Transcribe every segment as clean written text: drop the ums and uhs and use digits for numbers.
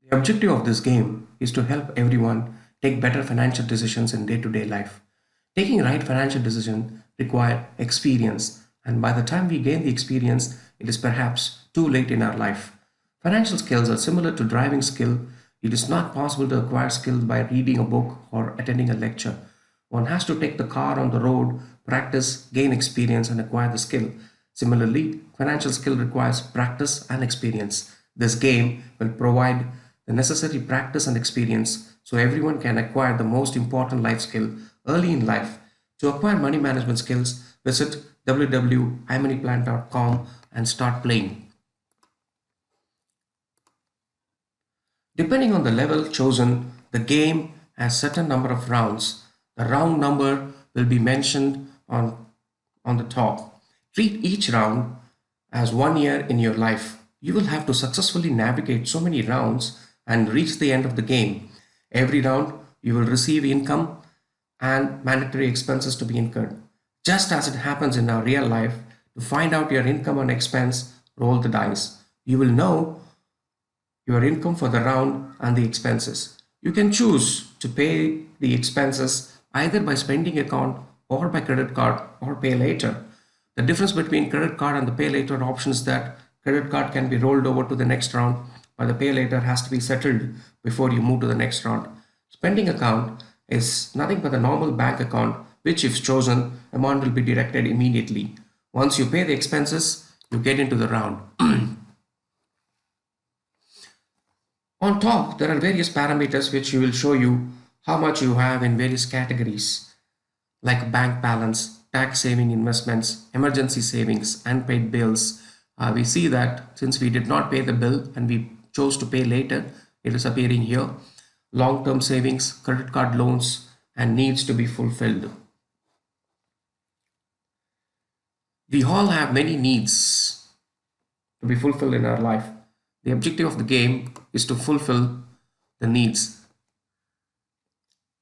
The objective of this game is to help everyone take better financial decisions in day-to-day life. Taking right financial decisions require experience, and by the time we gain the experience, it is perhaps too late in our life. Financial skills are similar to driving skill. It is not possible to acquire skills by reading a book or attending a lecture. One has to take the car on the road, practice, gain experience, and acquire the skill. Similarly, financial skill requires practice and experience. This game will provide the necessary practice and experience so everyone can acquire the most important life skill early in life. To acquire money management skills, visit www.imoneyplant.com and start playing. Depending on the level chosen, the game has certain number of rounds. The round number will be mentioned on the top. Treat each round as 1 year in your life. You will have to successfully navigate so many rounds and reach the end of the game. Every round, you will receive income and mandatory expenses to be incurred. Just as it happens in our real life, to find out your income and expense, roll the dice. You will know your income for the round and the expenses. You can choose to pay the expenses either by spending account or by credit card or pay later. The difference between credit card and the pay later option is that credit card can be rolled over to the next round, but the pay later has to be settled before you move to the next round. Spending account is nothing but a normal bank account, which if chosen, amount will be deducted immediately. Once you pay the expenses, you get into the round. On top, there are various parameters which will show you how much you have in various categories like bank balance, tax saving investments, emergency savings, unpaid bills. We see that since we did not pay the bill and we chose to pay later, it is appearing here. Long-term savings, credit card loans, and needs to be fulfilled. We all have many needs to be fulfilled in our life. The objective of the game is to fulfill the needs,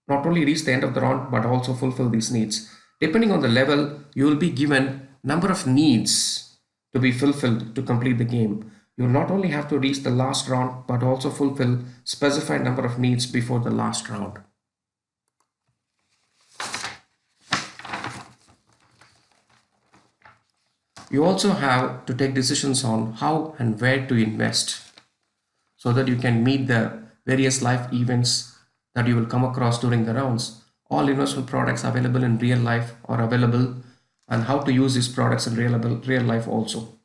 not only reach the end of the round but also fulfill these needs. Depending on the level, you will be given number of needs to be fulfilled to complete the game. You will not only have to reach the last round but also fulfill specified number of needs before the last round. You also have to take decisions on how and where to invest so that you can meet the various life events that you will come across during the rounds. All investment products available in real life are available, and how to use these products in real life also.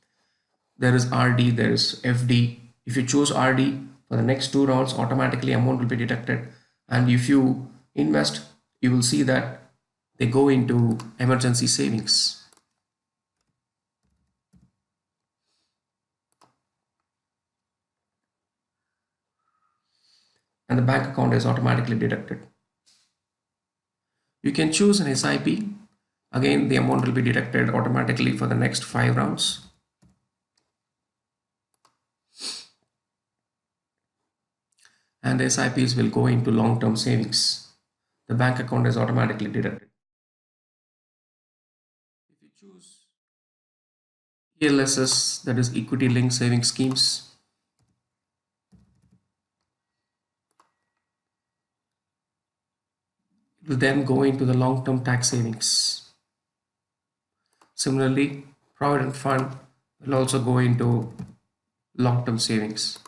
There is RD, there is FD. If you choose RD for the next two rounds, automatically amount will be deducted. And if you invest, you will see that they go into emergency savings. And the bank account is automatically deducted. You can choose an SIP. Again, the amount will be deducted automatically for the next 5 rounds. And the SIPs will go into long-term savings. The bank account is automatically deducted. If you choose ELSS, that is equity linked saving schemes, it will then go into the long-term tax savings. Similarly, provident fund will also go into long-term savings.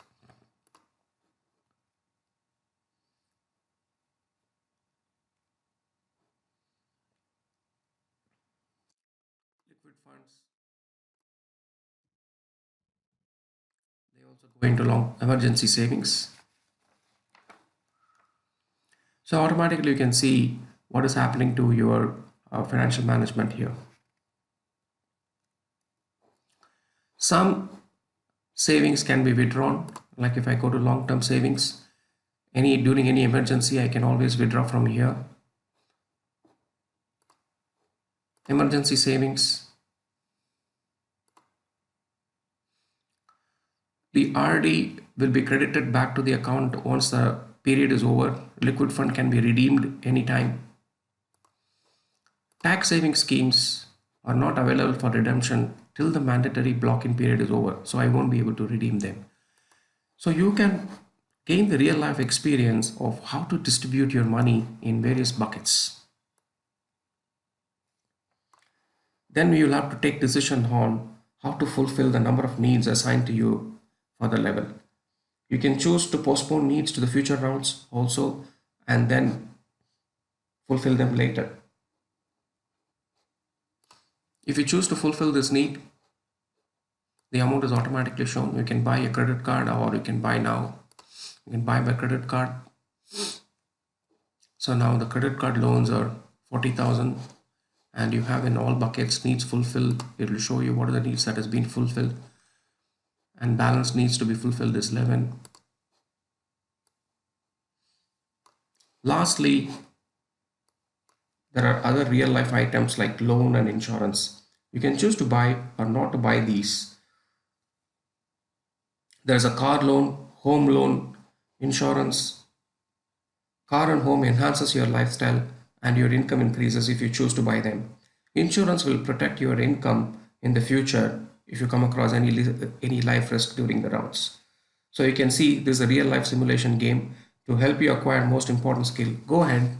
Liquid funds, they also go into long emergency savings. So automatically you can see what is happening to your financial management here. Some savings can be withdrawn, like if I go to long-term savings, during any emergency I can always withdraw from here. Emergency savings, the RD will be credited back to the account once the period is over. Liquid fund can be redeemed anytime. Tax saving schemes are not available for redemption till the mandatory block-in period is over, so I won't be able to redeem them. So you can gain the real life experience of how to distribute your money in various buckets. Then you will have to take decision on how to fulfill the number of needs assigned to you for the level. You can choose to postpone needs to the future rounds also and then fulfill them later. If you choose to fulfill this need, the amount is automatically shown. You can buy a credit card or you can buy now. You can buy by credit card. So now the credit card loans are 40,000 and you have in all buckets needs fulfilled. It will show you what are the needs that has been fulfilled and balance needs to be fulfilled is 11. Lastly, there are other real life items like loan and insurance. You can choose to buy or not to buy these. There's a car loan, home loan, insurance. Car and home enhances your lifestyle and your income increases if you choose to buy them. Insurance will protect your income in the future if you come across any life risk during the rounds. So you can see this is a real life simulation game to help you acquire most important skill. Go ahead,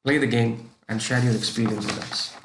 play the game and share your experience with us.